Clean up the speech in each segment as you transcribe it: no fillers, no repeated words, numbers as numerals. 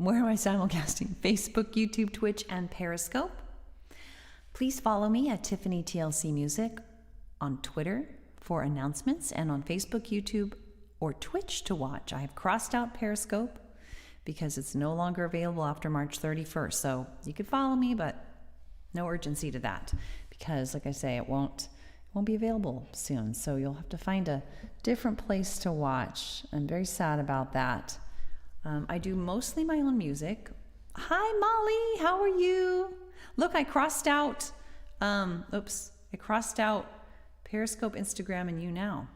Where am I simulcasting? Facebook, YouTube, Twitch, and Periscope. Please follow me at Tiffany TLC Music on Twitter for announcements, and on Facebook, YouTube, or Twitch to watch. I have crossed out Periscope because it's no longer available after March 31st. So you could follow me, but no urgency to that because, like I say, it won't be available soon. So you'll have to find a different place to watch. I'm very sad about that. I do mostly my own music. Hi, Molly. How are you? Look, I crossed out. I crossed out Periscope, Instagram, and YouNow.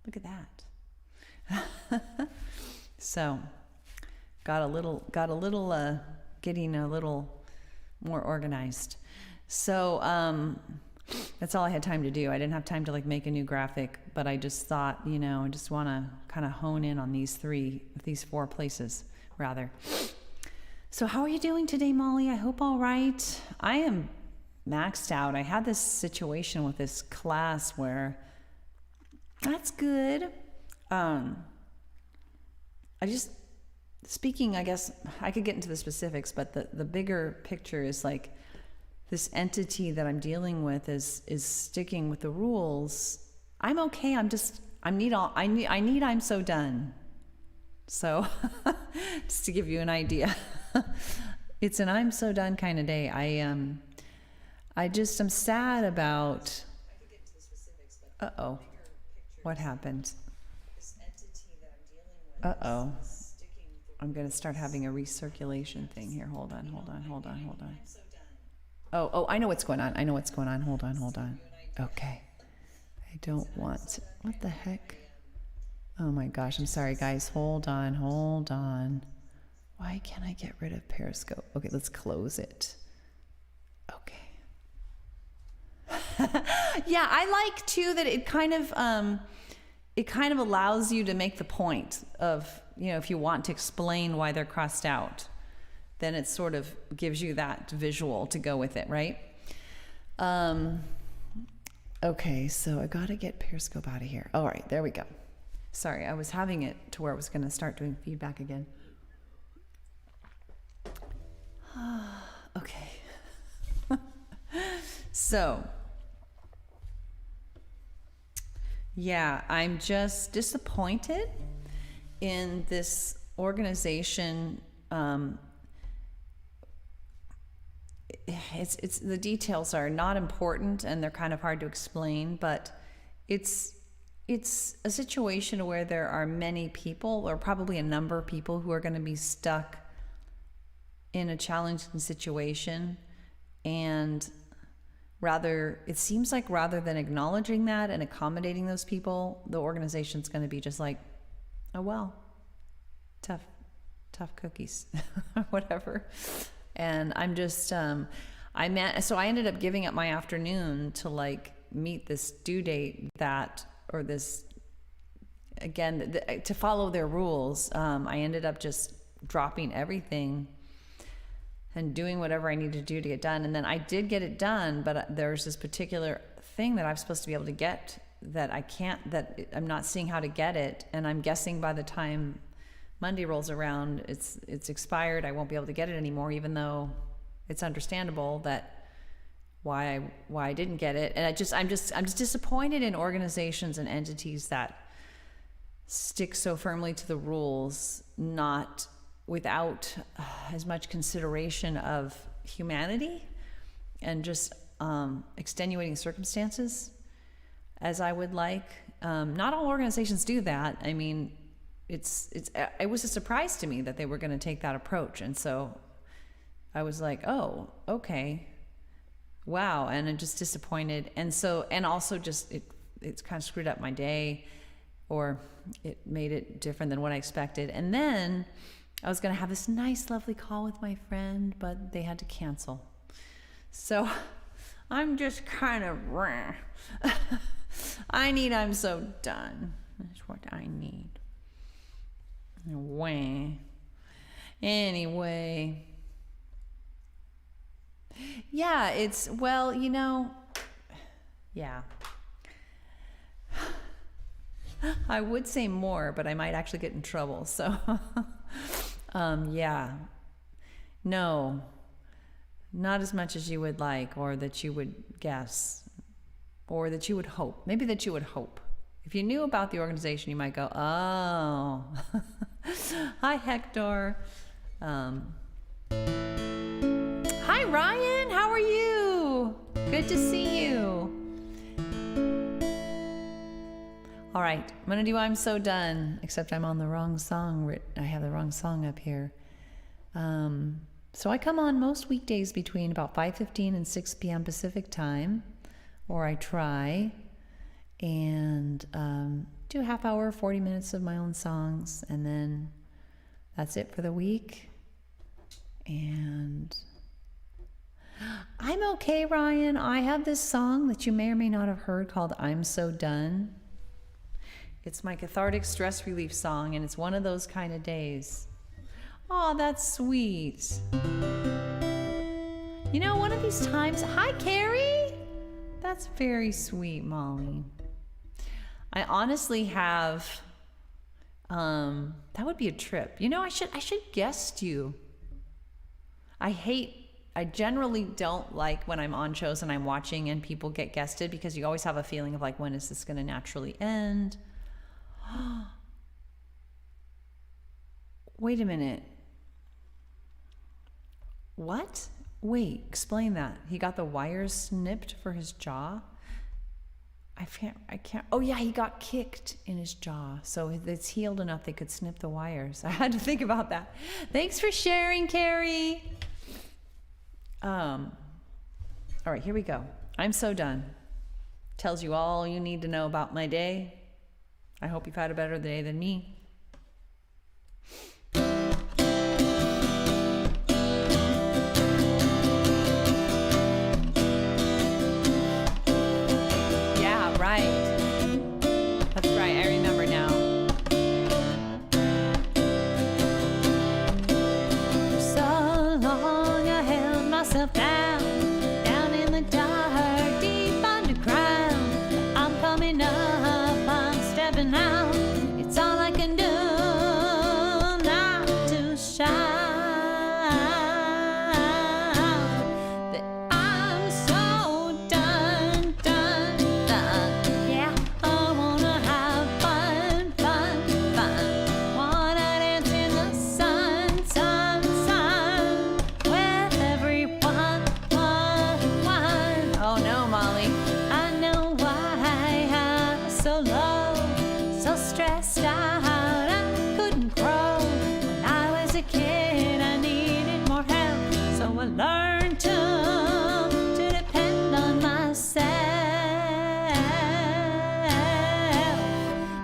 Look at that. So, getting a little more organized. So, that's all I had time to do. I didn't have time to like make a new graphic, but I just thought, I just want to kind of hone in on these four places rather. So how are you doing today, Molly? I hope all right. I am maxed out. I had this situation with this class where that's good. I guess I could get into the specifics, but the bigger picture is like this entity that I'm dealing with is sticking with the rules. I'm okay. I'm so done. So just to give you an idea, it's an I'm so done kind of day. I'm sad about. I could get into the specifics, but what happened? This entity that I'm dealing with. I'm gonna start having a recirculation thing here. Hold on. Oh, I know what's going on. Hold on. Okay. I don't want. What the heck? Oh my gosh. I'm sorry, guys. Hold on. Why can't I get rid of Periscope? Okay, let's close it. Okay. Yeah, I like too that it kind of allows you to make the point of, if you want to explain why they're crossed out, then it sort of gives you that visual to go with it, right? Okay, so I gotta get Periscope out of here. All right, there we go. Sorry, I was having it to where I was gonna start doing feedback again. Okay. So, yeah, I'm just disappointed in this organization. It's the details are not important and they're kind of hard to explain, but it's a situation where there are many people, or probably a number of people, who are going to be stuck in a challenging situation, and it seems like rather than acknowledging that and accommodating those people, the organization's going to be just like, oh well, tough cookies, whatever. And I'm just, so I ended up giving up my afternoon to like meet this due date to follow their rules. I ended up just dropping everything and doing whatever I needed to do to get done. And then I did get it done, but there's this particular thing that I'm supposed to be able to get that I'm not seeing how to get it. And I'm guessing by the time Monday rolls around, it's expired. I won't be able to get it anymore, even though it's understandable that why I didn't get it. And I'm just disappointed in organizations and entities that stick so firmly to the rules, not without as much consideration of humanity and just extenuating circumstances as I would like. Not all organizations do that. I mean, it was a surprise to me that they were going to take that approach, and so I was like, oh, okay, wow, and I'm just disappointed, and also just it's kind of screwed up my day, or it made it different than what I expected. And then I was going to have this nice, lovely call with my friend, but they had to cancel. So I'm just kind of, I'm so done. That's what I need. Anyway. Yeah, yeah. I would say more, but I might actually get in trouble. So Yeah. No, not as much as you would like, or that you would guess, or that you would hope. Maybe that you would hope. If you knew about the organization, you might go, oh, hi, Hector. Hi, Ryan. How are you? Good to see you. All right, I'm going to do I'm So Done, except I'm on the wrong song. I have the wrong song up here. So I come on most weekdays between about 5:15 and 6 p.m. Pacific time, or I try, and do a half hour, 40 minutes of my own songs, and then that's it for the week. And I'm okay, Ryan. I have this song that you may or may not have heard called I'm So Done. It's my cathartic stress relief song, and it's one of those kind of days. Oh, that's sweet. You know, one of these times, hi, Carrie. That's very sweet, Molly. I honestly have, that would be a trip. You know, I should guest you. I generally don't like when I'm on shows and I'm watching and people get guested, because you always have a feeling of like, when is this going to naturally end? Wait a minute. What? Wait, explain that. He got the wires snipped for his jaw? I can't. Oh yeah, he got kicked in his jaw. So it's healed enough they could snip the wires. I had to think about that. Thanks for sharing, Carrie. All right, here we go. I'm So Done. Tells you all you need to know about my day. I hope you've had a better day than me. Yeah, right. That's right, I remember now. For so long I held myself down in the dark, deep underground. I'm coming up. Now it's all I can do not to shout that I'm so done. Yeah, I wanna have fun. Wanna dance in the sun with everyone. Oh no, Molly. I know why I'm so low, so stressed out, I couldn't grow. When I was a kid, I needed more help, so I learned to depend on myself.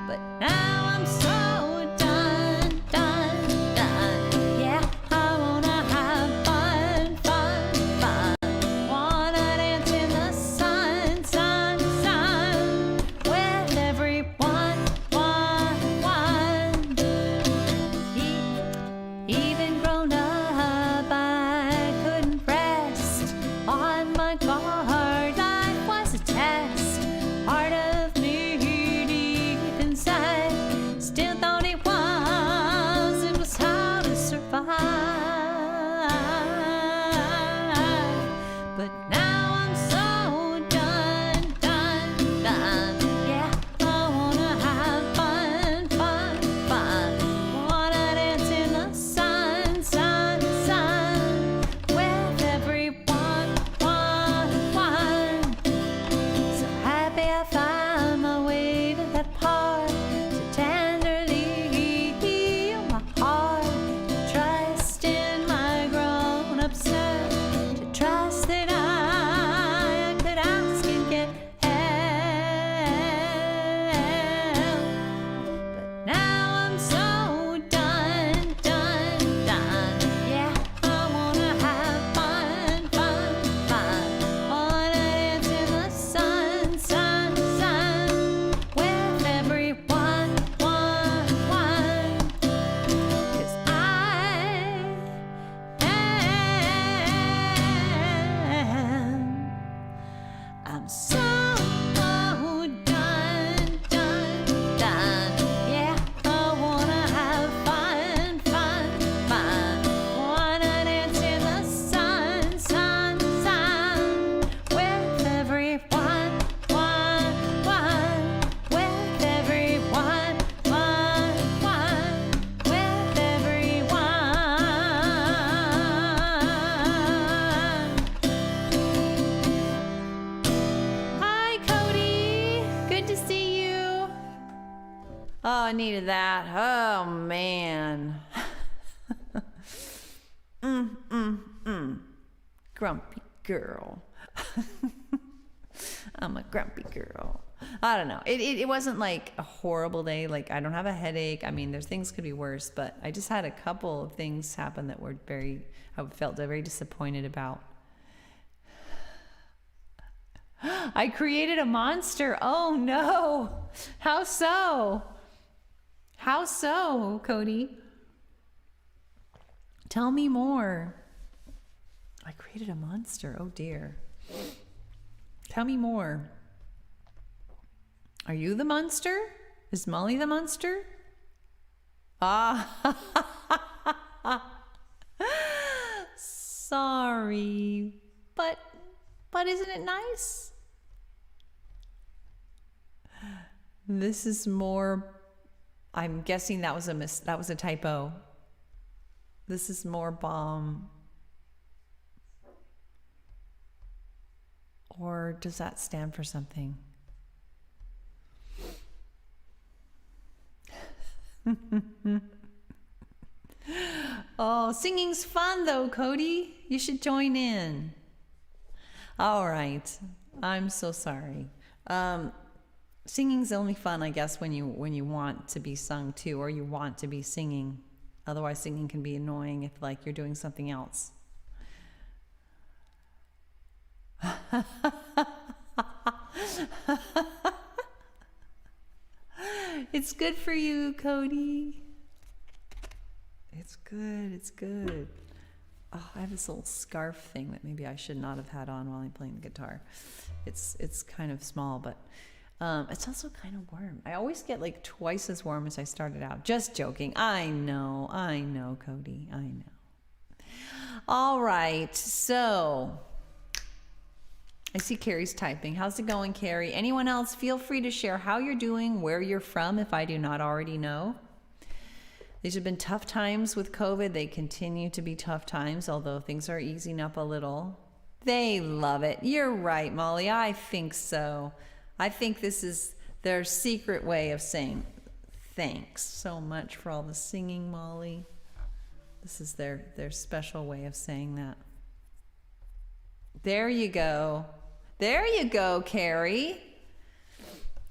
But now I'm so done. Yeah, I wanna have fun. Wanna dance in the sun with everyone. Even grown up, I couldn't rest on my guard. Life was a test, part of me deep inside still thought it was how to survive. But now I'm so done. Yeah, I wanna have fun. Wanna dance in the sun with everyone. So happy I found my way to that part to tenderly heal my heart, trust needed that. Oh, man. Grumpy girl. I'm a grumpy girl. I don't know. It wasn't like a horrible day. Like, I don't have a headache. I mean, there's things could be worse, but I just had a couple of things happen that were I felt very disappointed about. I created a monster. Oh no. How so? How so, Cody? Tell me more. I created a monster. Oh dear. Tell me more. Are you the monster? Is Molly the monster? Ah. Sorry. But isn't it nice? This is more, I'm guessing that was a typo. This is more bomb. Or does that stand for something? Oh, singing's fun though, Cody. You should join in. All right. I'm so sorry. Singing's only fun, I guess, when you want to be sung to, or you want to be singing. Otherwise, singing can be annoying if, like, you're doing something else. It's good for you, Cody. It's good. It's good. Oh, I have this little scarf thing that maybe I should not have had on while I'm playing the guitar. It's kind of small, but it's also kind of warm. I always get like twice as warm as I started out. Just joking. I know, Cody. I know. All right. So I see Carrie's typing. How's it going, Carrie? Anyone else? Feel free to share how you're doing, where you're from, if I do not already know. These have been tough times with COVID. They continue to be tough times, although things are easing up a little. They love it. You're right, Molly. I think so. I think this is their secret way of saying thanks so much for all the singing, Molly. This is their special way of saying that. There you go. There you go, Carrie.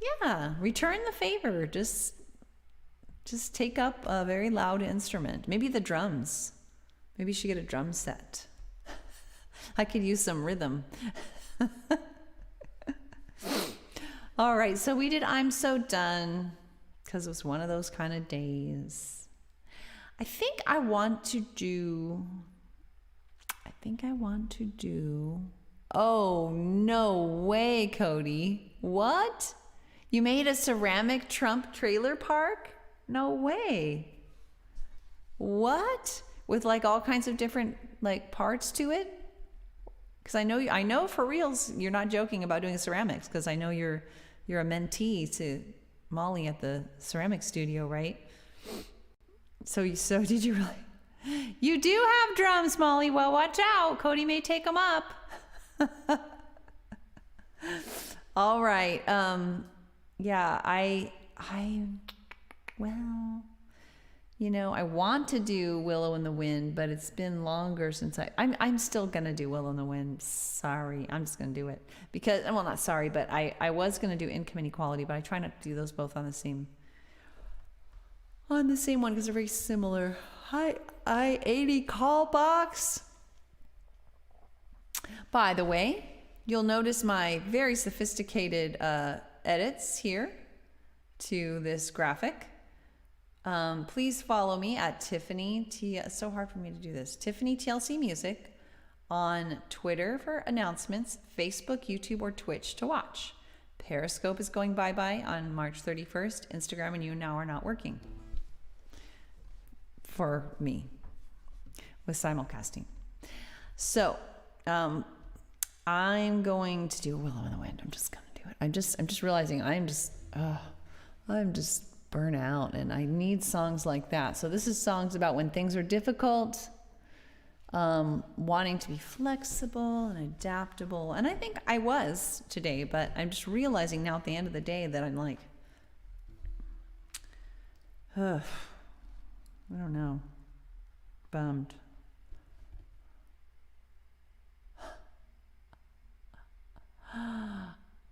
Yeah, return the favor. Just take up a very loud instrument. Maybe the drums. Maybe you should get a drum set. I could use some rhythm. All right, so we did I'm So Done because it was one of those kind of days. I think I want to do, oh, no way, Cody. What? You made a ceramic Trump trailer park? No way. What? With like all kinds of different like parts to it? Because I know for reals you're not joking about doing ceramics, because I know you're a mentee to Molly at the ceramic studio, right? So did you really? You do have drums, Molly. Well, watch out. Cody may take them up. All right. Yeah, well, you know, I want to do Willow in the Wind, but it's been longer since I'm still going to do Willow in the Wind. Sorry. I'm just going to do it because, well, not sorry, but I was going to do Income Inequality, but I try not to do those both on the same one because they're very similar. Hi, I-80 call box. By the way, you'll notice my very sophisticated edits here to this graphic. Please follow me at Tiffany It's so hard for me to do this. Tiffany TLC Music on Twitter for announcements, Facebook, YouTube, or Twitch to watch. Periscope is going bye-bye on March 31st. Instagram and YouNow are not working for me with simulcasting. So I'm going to do Willow in the Wind. I'm just going to do it. I'm just realizing I'm just burnt out and I need songs like that. So this is songs about when things are difficult, wanting to be flexible and adaptable. And I think I was today, but I'm just realizing now at the end of the day that I'm like, I don't know. Bummed.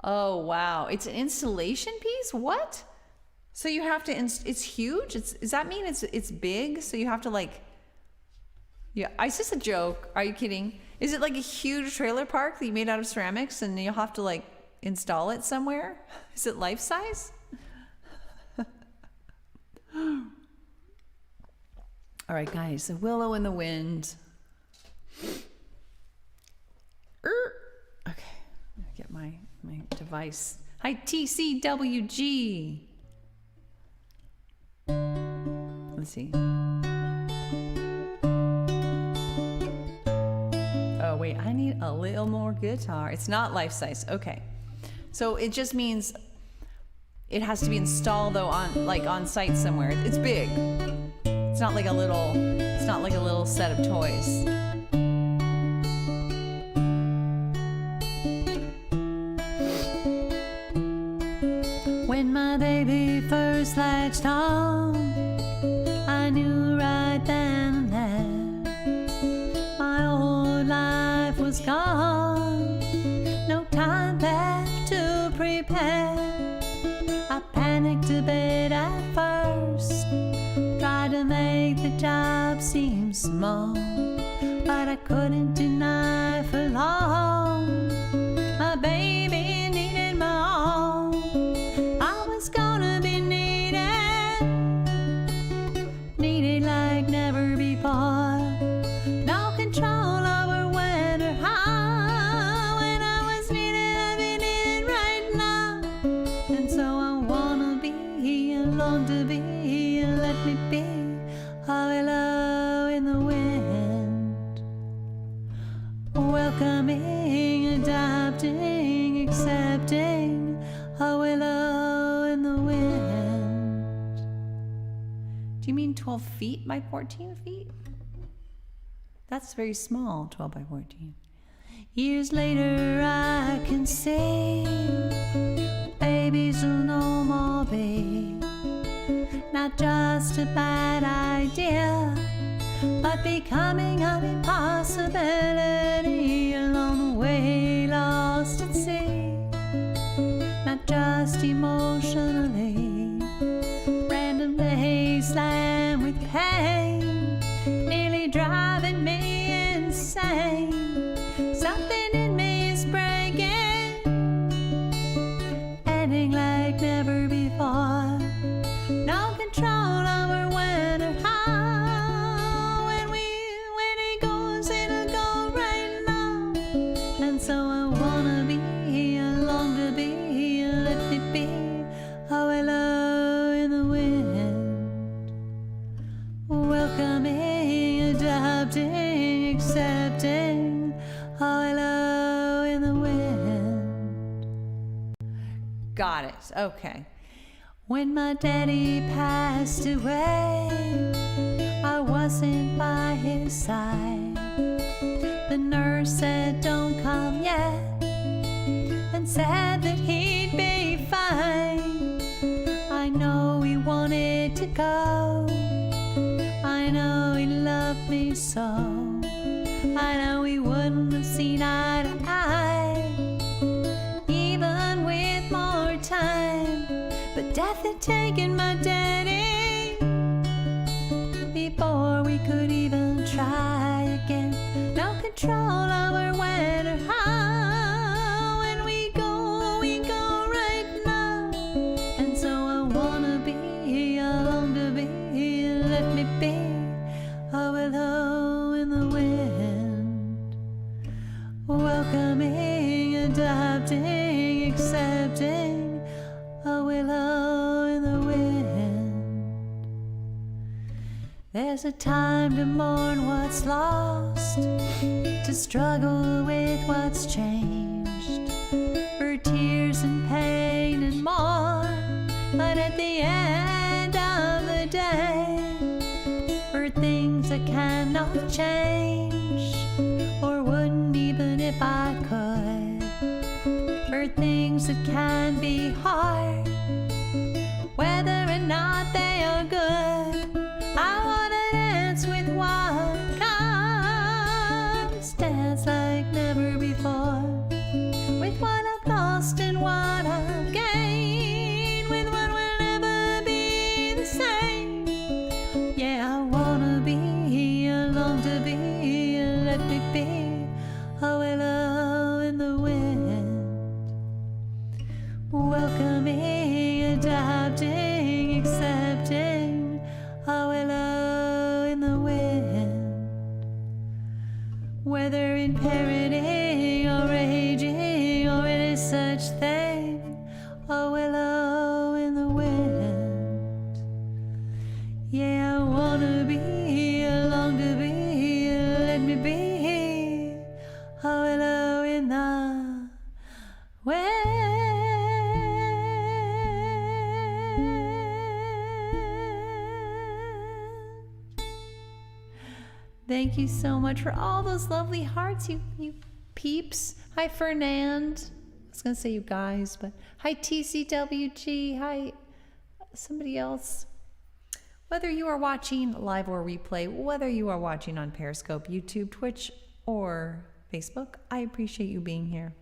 Oh, wow. It's an installation piece? What? So you have to, it's huge? Does that mean it's big? So you have to like, yeah, it's just a joke. Are you kidding? Is it like a huge trailer park that you made out of ceramics and you'll have to like install it somewhere? Is it life size? All right, guys, a willow in the wind. Okay, get my device. Hi, TCWG. Let's see. Oh, wait, I need a little more guitar. It's not life size. Okay. So it just means it has to be installed though on site somewhere. It's big. It's not like a little set of toys. When my baby first latched on, I knew right then and there my old life was gone. No time left to prepare. I panicked a bit at first, tried to make the job seem small, but I couldn't deny for long. My baby needed my all. I was gonna be needed like never before. No control over when or how. When I was needed, I've been needed right now. And so I wanna be alone to be. Let me be a willow in the wind, welcoming, adopting, accepting, a willow in the wind. Do you mean 12 feet by 14 feet? That's very small, 12 by 14. Years later I can see babies will no more be not just a bad idea, but becoming an impossibility. Along the way, lost at sea, not just emotionally. Random days slammed with pain, nearly driving me insane. Something in me is breaking, ending like never before. No control over when or how. When it goes, it'll go right now. And so I wanna be, I long to be, let me be a willow in the wind, welcoming, adopting, accepting, a willow in the wind. Got it. Okay. When my daddy passed away, I wasn't by his side. The nurse said, "Don't come yet," and said that he'd be fine. I know he wanted to go. I know he loved me so. I know he wouldn't have seen eye to eye, even with more time. But death had taken my daddy before we could even try again. No control over when or how. When we go right now. And so I wanna be, I long to be, let me be a willow in the wind, welcoming, adopting, accepting, a willow in the wind. There's a time to mourn what's lost, to struggle with what's changed, for tears and pain and more. But at the end of the day, for things I cannot change, or wouldn't even if I could, for things that can be hard, whether or not they are good. whether in parody or raging or any such thing, a willow in the wind. Yeah, I wanna be, I long to be, let me be a willow in the wind. Thank you so much for all those lovely hearts, you peeps. Hi, Fernand. I was going to say you guys, but hi, TCWG. Hi, somebody else. Whether you are watching live or replay, whether you are watching on Periscope, YouTube, Twitch, or Facebook, I appreciate you being here.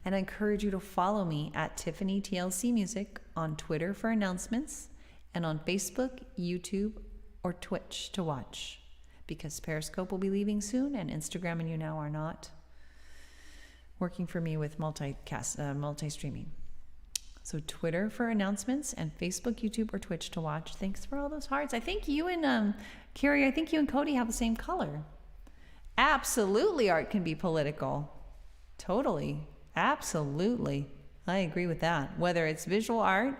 And I encourage you to follow me at Tiffany TLC Music on Twitter for announcements and on Facebook, YouTube, or Twitch to watch. Because Periscope will be leaving soon, and Instagram and YouNow are not working for me with multi-streaming. So Twitter for announcements and Facebook, YouTube, or Twitch to watch. Thanks for all those hearts. I think you and Carrie, I think you and Cody have the same color. Absolutely, art can be political. Totally, absolutely. I agree with that. Whether it's visual art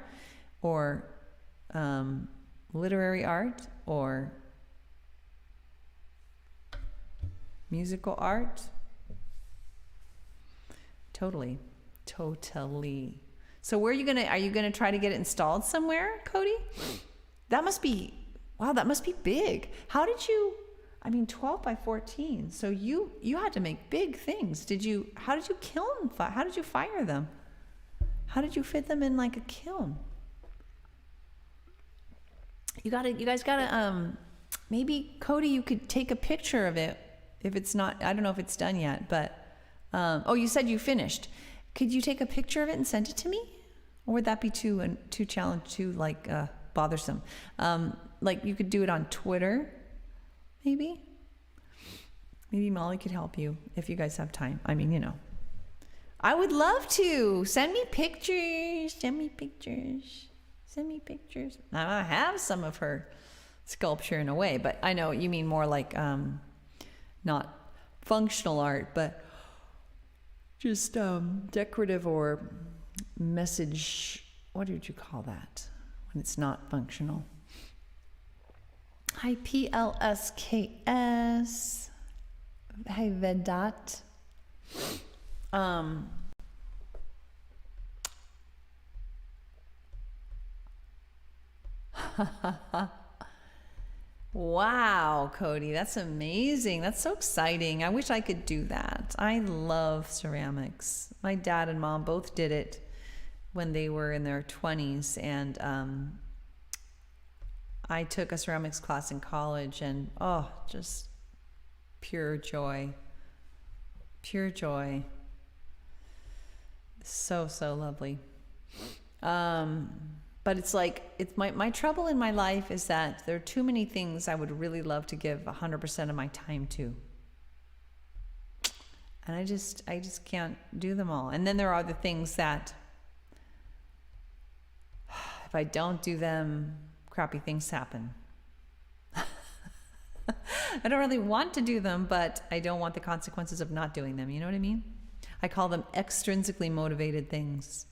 or literary art or musical art. Totally. So where are you gonna try to get it installed somewhere, Cody? That must be, wow, that must be big. How did you, 12 by 14. So you had to make big things. How did you fire them? How did you fit them in like a kiln? You guys gotta, maybe Cody, you could take a picture of it. If it's not, I don't know if it's done yet, but, you said you finished. Could you take a picture of it and send it to me? Or would that be too bothersome? Like you could do it on Twitter, maybe? Maybe Molly could help you if you guys have time. I would love to. Send me pictures. I have some of her sculpture in a way, but I know you mean more like, not functional art, but just decorative or message. What did you call that when it's not functional? Hi, PLSKS. Hi, Vedat. Wow, Cody, that's amazing. That's so exciting. I wish I could do that. I love ceramics. My dad and mom both did it when they were in their 20s, and I took a ceramics class in college, and just pure joy. Pure joy. So lovely. But it's like, my trouble in my life is that there are too many things I would really love to give 100% of my time to. And I just can't do them all. And then there are other things that if I don't do them, crappy things happen. I don't really want to do them, but I don't want the consequences of not doing them. You know what I mean? I call them extrinsically motivated things.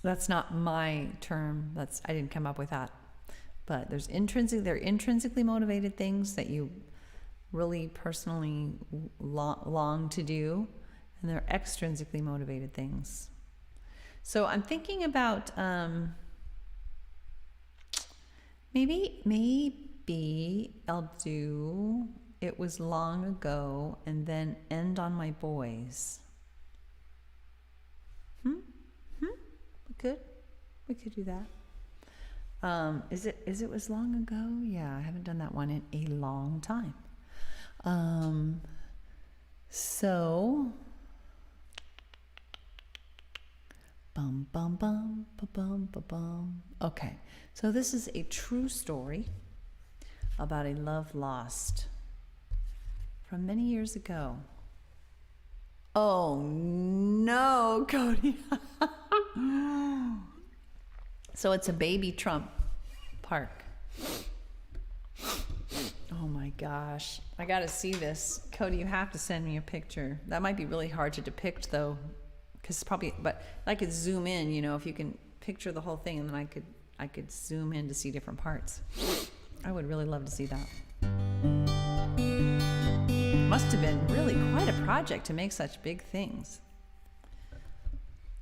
That's not my term. I didn't come up with that. But they're intrinsically motivated things that you really personally long to do, and they're extrinsically motivated things. So I'm thinking about maybe I'll do It Was Long Ago and then end on My Boys. We could do that. Is it was long ago? Yeah, I haven't done that one in a long time. So bum bum bum ba bum ba bum. Okay, so this is a true story about a love lost from many years ago. Oh no, Cody. So it's a baby Trump park. Oh my gosh. I got to see this. Cody, you have to send me a picture. That might be really hard to depict though, because probably, but I could zoom in, you know, if you can picture the whole thing, and then I could zoom in to see different parts. I would really love to see that. Must have been really quite a project to make such big things.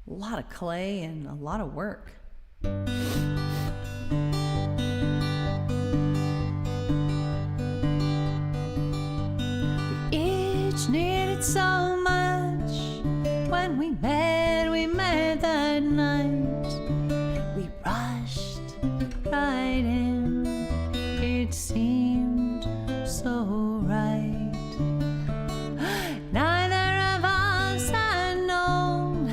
A lot of clay and a lot of work. We each needed so much. When we met that night. We rushed right in. It seemed so right. Neither of us had known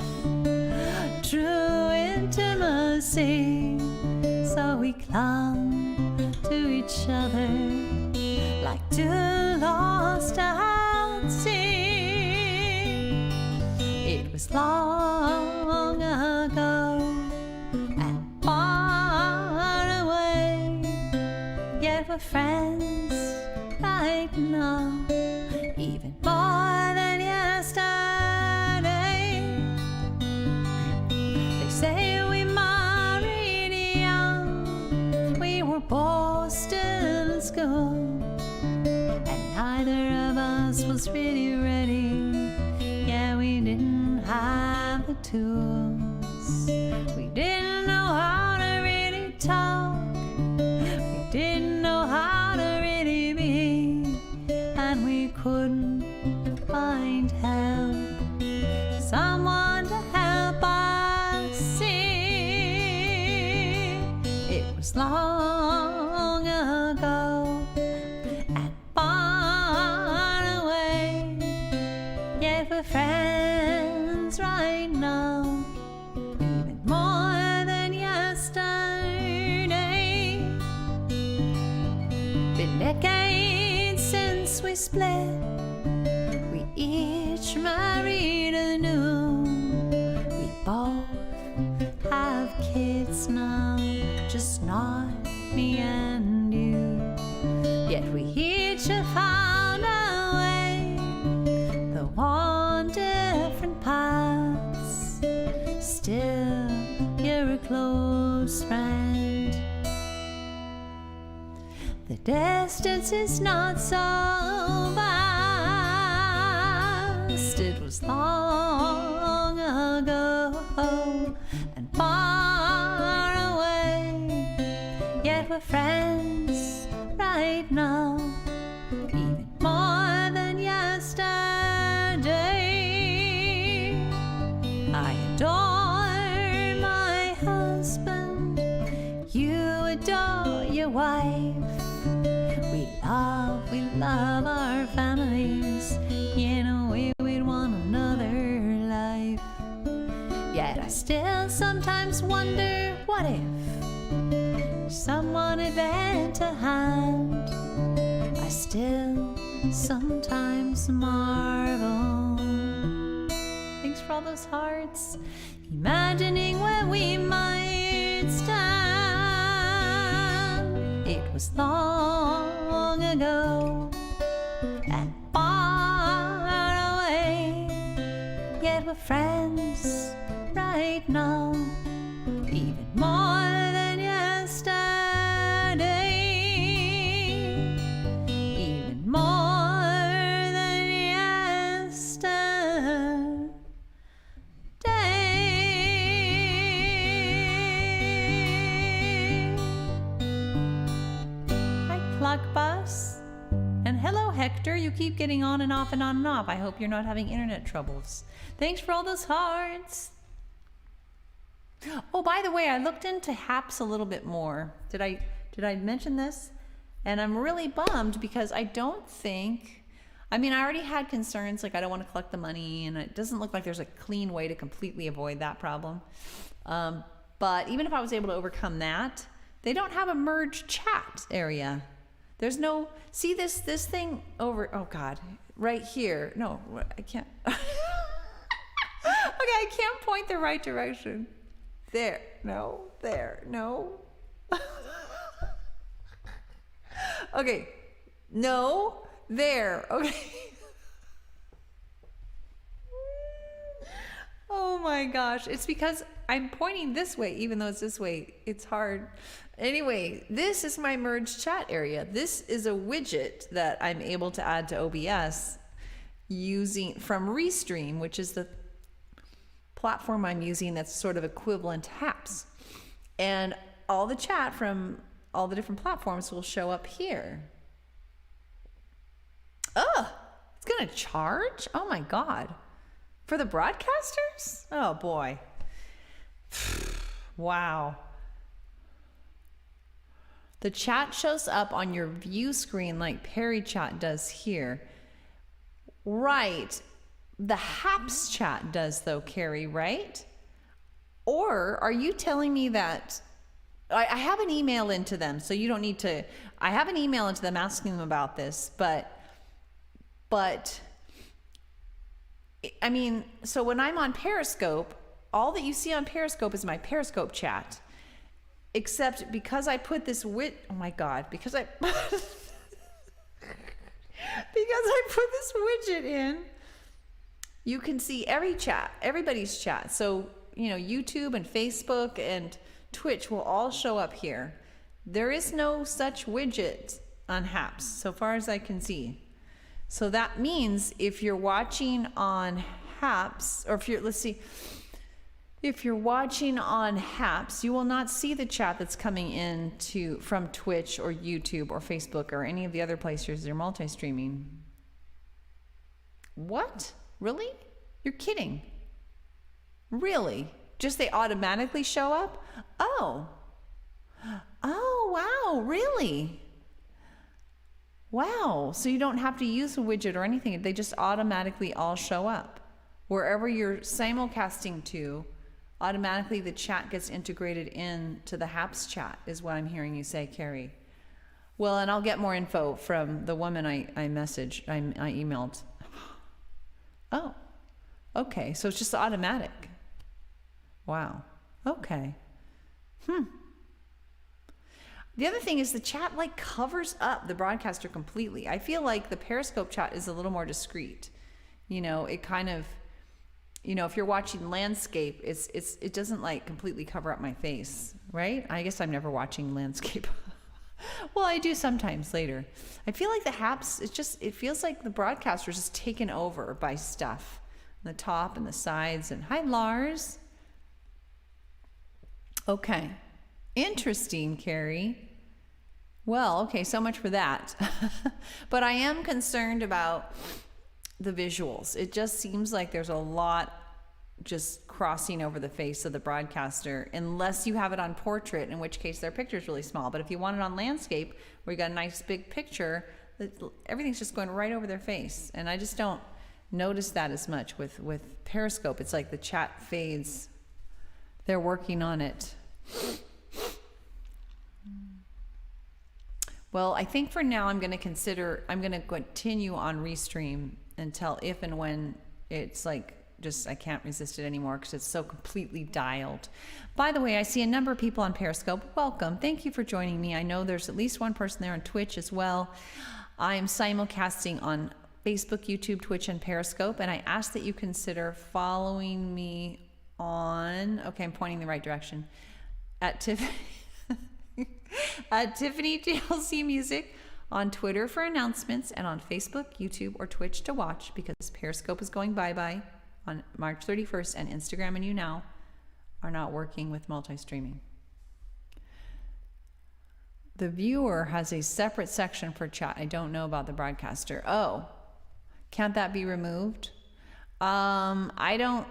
true intimacy, so we clung to each other like two lost at sea. It was long ago and far away, yet we're friends right now, even more than yesterday. They say we married young, we were both still in school, and neither of us was really ready. Yeah, we didn't have the tools. We didn't know how to really talk. We didn't know how to really be, and we couldn't find help, someone to help us see. It was long ago and far away, yet we're friends right now, even more than yesterday. Been decades since we split. We each married anew. We both have kids now, just not me and you. Yet we each have found a way, though on different paths. Still, you're a close friend. The distance is not so vast. It was long ago and far away, yet we're friends right now, even more than yesterday. I adore my husband, you adore your wife. We love our families, you know, we'd want another life. Yet I still sometimes wonder, what if someone had lent a hand? I still sometimes marvel. Thanks for all those hearts. Imagining where we might stand. It was long ago and far away, yet we're friends right now, even more than yesterday, even more than yesterday. Hi, Clock Bus. And hello, Hector. You keep getting on and off and on and off. I hope you're not having internet troubles. Thanks for all those hearts. Oh, by the way, I looked into HAPS a little bit more. Did I mention this? And I'm really bummed because I don't think, I mean, I already had concerns, like I don't want to collect the money, and it doesn't look like there's a clean way to completely avoid that problem. But even if I was able to overcome that, they don't have a merge chat area. There's no, see this thing over, oh God, right here. No, I can't. Okay, I can't point the right direction. There, no, there, no. Okay, No, there. Okay. Oh my gosh. It's because I'm pointing this way, even though it's this way. It's hard. Anyway, this is my merged chat area. This is a widget that I'm able to add to OBS using from Restream, which is the platform I'm using that's sort of equivalent to Haps. And all the chat from all the different platforms will show up here. Oh, it's going to charge? Oh my God. For the broadcasters? Oh boy. Wow. The chat shows up on your view screen like Perry Chat does here. Right. The Haps chat does though, Carrie, right? Or are you telling me that I have an email into them, so you don't need to. I have an email into them asking them about this, but I mean, so when I'm on Periscope, all that you see on Periscope is my Periscope chat. Except because I put this oh my God, because I put this widget in, you can see every chat, everybody's chat. So, you know, YouTube and Facebook and Twitch will all show up here. There is no such widget on Haps, so far as I can see. So that means if you're watching on Haps, or if you're watching on Haps, you will not see the chat that's coming in from Twitch or YouTube or Facebook or any of the other places you're multi-streaming. What? Really? You're kidding. Really? Just they automatically show up? Oh, wow, really? Wow, so you don't have to use a widget or anything. They just automatically all show up. Wherever you're simulcasting to, automatically the chat gets integrated into the Haps chat, is what I'm hearing you say, Carrie. Well, and I'll get more info from the woman I emailed. Oh, okay, so it's just automatic. Wow, okay. The other thing is the chat like covers up the broadcaster completely. I feel like the Periscope chat is a little more discreet. You know, it kind of, you know, if you're watching landscape, it doesn't like completely cover up my face, right? I guess I'm never watching landscape. Well, I do sometimes later. I feel like the Haps, it feels like the broadcaster is just taken over by stuff. The top and the sides. And hi, Lars. Okay. Interesting, Carrie. Well, okay, so much for that. But I am concerned about the visuals. It just seems like there's a lot just crossing over the face of the broadcaster, unless you have it on portrait, in which case their picture is really small. But if you want it on landscape, where you got a nice big picture, everything's just going right over their face. And I just don't notice that as much with Periscope. It's like the chat fades. They're working on it. Well, I think for now I'm going to continue on Restream until if and when it's like just I can't resist it anymore because it's so completely dialed. By the way, I see a number of people on Periscope. Welcome. Thank you for joining me. I know there's at least one person there on Twitch as well. I am simulcasting on Facebook, YouTube, Twitch, and Periscope, and I ask that you consider following me on, okay, I'm pointing the right direction, at Tiffany TLC Music on Twitter for announcements, and on Facebook, YouTube, or Twitch to watch, because Periscope is going bye-bye on March 31st, and Instagram and YouNow are not working with multi-streaming. The viewer has a separate section for chat. I don't know about the broadcaster. Oh, can't that be removed? I don't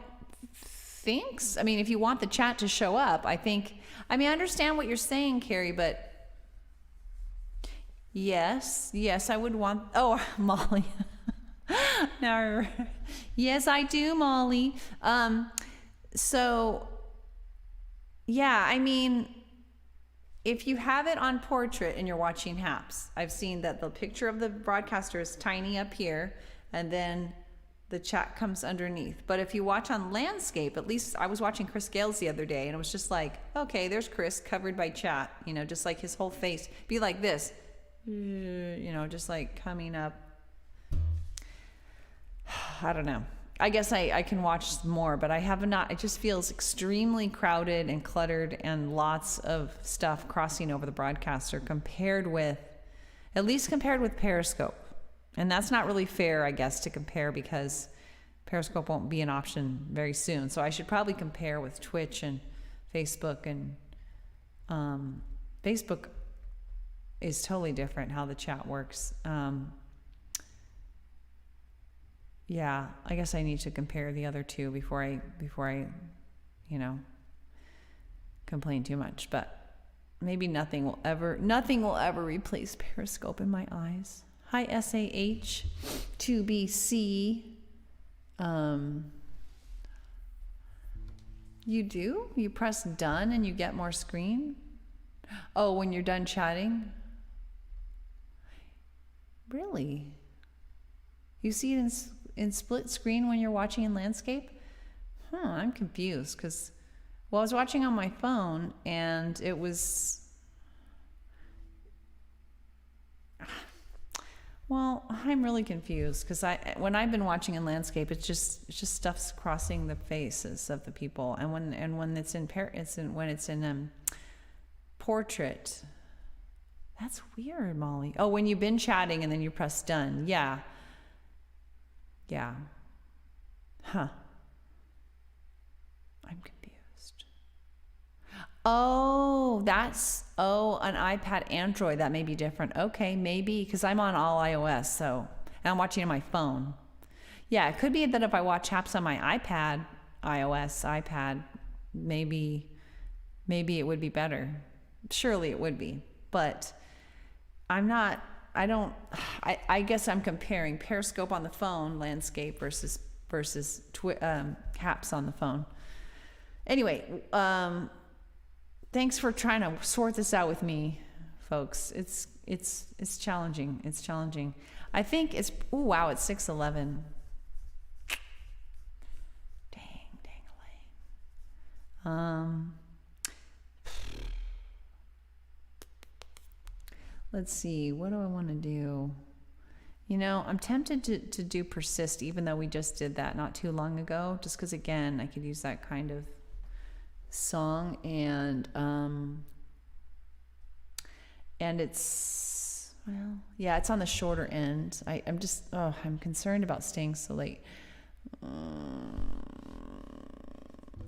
think so. I mean, if you want the chat to show up, I understand what you're saying, Carrie, but yes, I would want, oh, Molly. No, yes, I do, Molly. So, yeah, I mean, if you have it on portrait and you're watching Haps, I've seen that the picture of the broadcaster is tiny up here, and then the chat comes underneath. But if you watch on landscape, at least I was watching Chris Gales the other day, and it was just like, okay, there's Chris covered by chat, you know, just like his whole face. Be like this. just like coming up. I don't know. I guess I can watch more, but I have not. It just feels extremely crowded and cluttered and lots of stuff crossing over the broadcaster at least compared with Periscope. And that's not really fair, I guess, to compare because Periscope won't be an option very soon. So I should probably compare with Twitch and Facebook. And Facebook is totally different how the chat works. Yeah, I guess I need to compare the other two before I complain too much. But maybe nothing will ever replace Periscope in my eyes. Hi, SAH2BC. You do? You press done and you get more screen? Oh, when you're done chatting? Really? You see it in split screen when you're watching in landscape? I'm confused because, I was watching on my phone and it was... Well, I'm really confused because when I've been watching in landscape, it's just stuff's crossing the faces of the people, and when it's in portrait, that's weird, Molly. Oh, when you've been chatting and then you press done, yeah. Huh. I'm confused. Oh, an iPad Android. That may be different. Okay, maybe, because I'm on all iOS, and I'm watching on my phone. Yeah, it could be that if I watch apps on my iPad, maybe it would be better. Surely it would be, but I guess I'm comparing Periscope on the phone, landscape versus apps on the phone. Anyway, thanks for trying to sort this out with me, folks. It's challenging. It's challenging. I think it's 6:11. Dang. Let's see. What do I want to do? I'm tempted to do persist, even though we just did that not too long ago, just because, again, I could use that kind of song, and it's it's on the shorter end. I'm concerned about staying so late.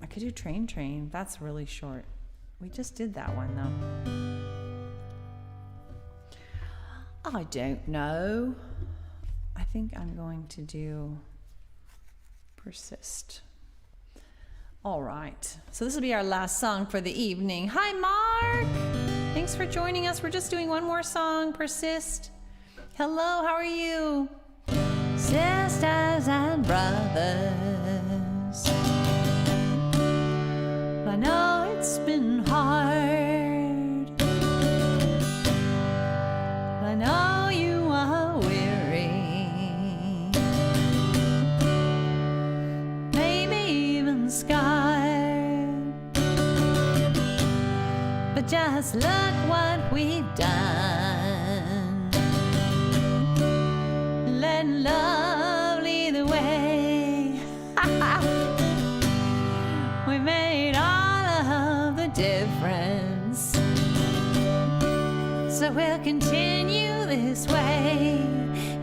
I could do train. That's really short. We just did that one though. I don't know. I think I'm going to do persist. All right. So this will be our last song for the evening. Hi, Mark. Thanks for joining us. We're just doing one more song, Persist. Hello, how are you? Sisters and brothers, I know it's been hard. I know you are weary, maybe even scarred, but just look what we've done. Let love lead the way. We made all of the difference, so we'll continue this way.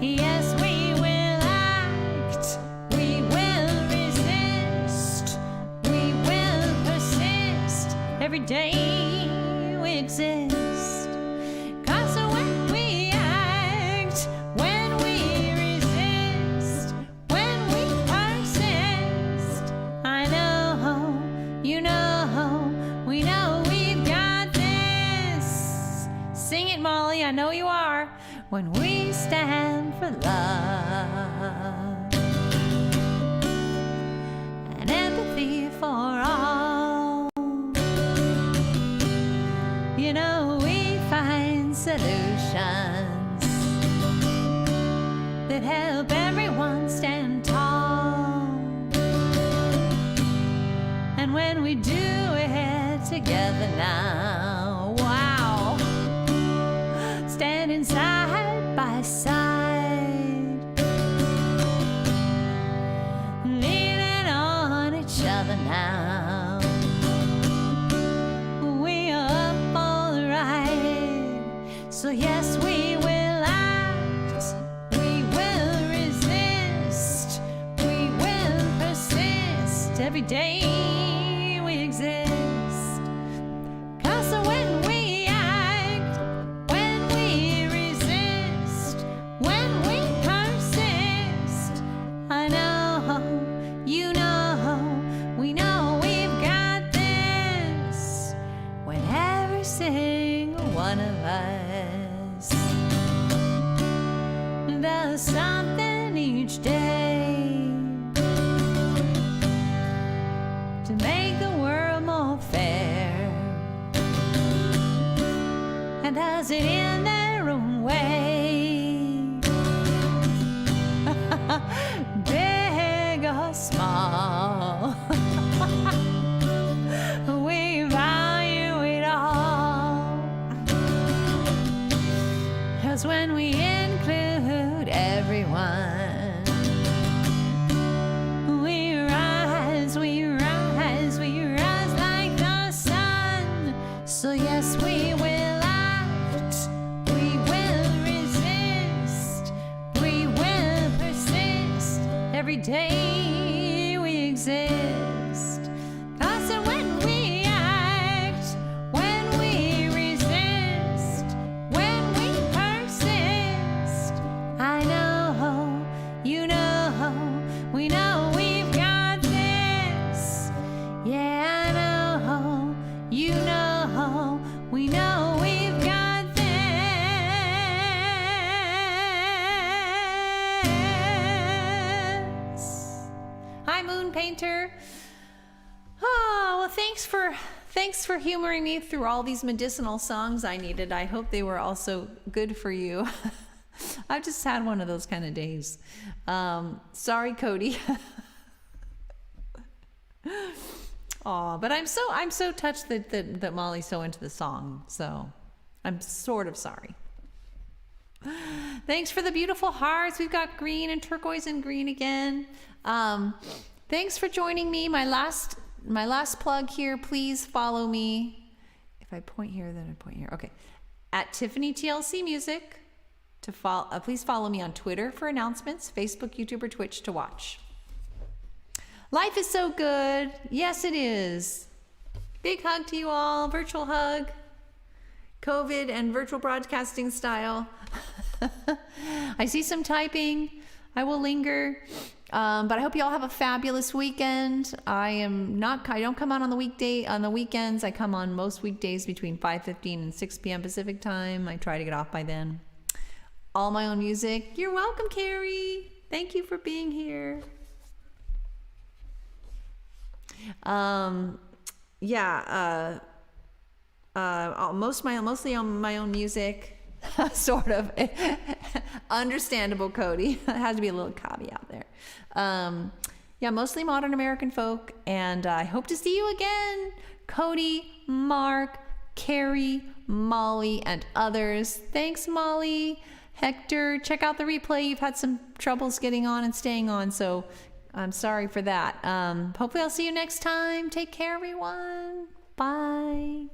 Yes, we will act, we will resist, we will persist every day we exist. 'Cause when we act, when we resist, when we persist, I know, you know, we know we've got this. Sing it, Molly, I know you are. When we stand for love and empathy for all, you know we find solutions that help everyone stand tall. And when we do it together now, wow, stand inside day we exist. 'Cause when we act, when we resist, when we persist, I know, you know, we know we've got this. When every single one of us does something each day to make the world more fair, and does it in their own way, big or small. We value it all, 'cause when we include everyone, we rise, we rise, we rise like the sun. So yes, we will act, we will resist, we will persist every day we exist. 'Cause when we act, when we resist, when we persist, I know, you know, we know we've got this. Yeah, I know, you know, we know we've got this. Hi, Moon Painter. Oh, well, thanks for humoring me through all these medicinal songs I needed. I hope they were also good for you. I've just had one of those kind of days. Sorry, Cody. Aw, but I'm so touched that Molly's so into the song. So I'm sort of sorry. Thanks for the beautiful hearts. We've got green and turquoise and green again. Thanks for joining me. My last plug here. Please follow me. If I point here, then I point here. Okay, at Tiffany TLC Music. Please follow me on Twitter for announcements, Facebook, YouTube, or Twitch to watch. Life is so good. Yes, it is. Big hug to you all. Virtual hug. COVID and virtual broadcasting style. I see some typing. I will linger. But I hope you all have a fabulous weekend. I don't come out on the weekends. I come on most weekdays between 5:15 and 6 p.m. Pacific time. I try to get off by then. All my own music. You're welcome, Carrie. Thank you for being here. Mostly on my own music. Sort of. Understandable, Cody. It has to be a little caveat there. Mostly modern American folk, and I hope to see you again. Cody, Mark, Carrie, Molly, and others. Thanks, Molly. Hector, check out the replay. You've had some troubles getting on and staying on, so I'm sorry for that. Hopefully I'll see you next time. Take care, everyone. Bye.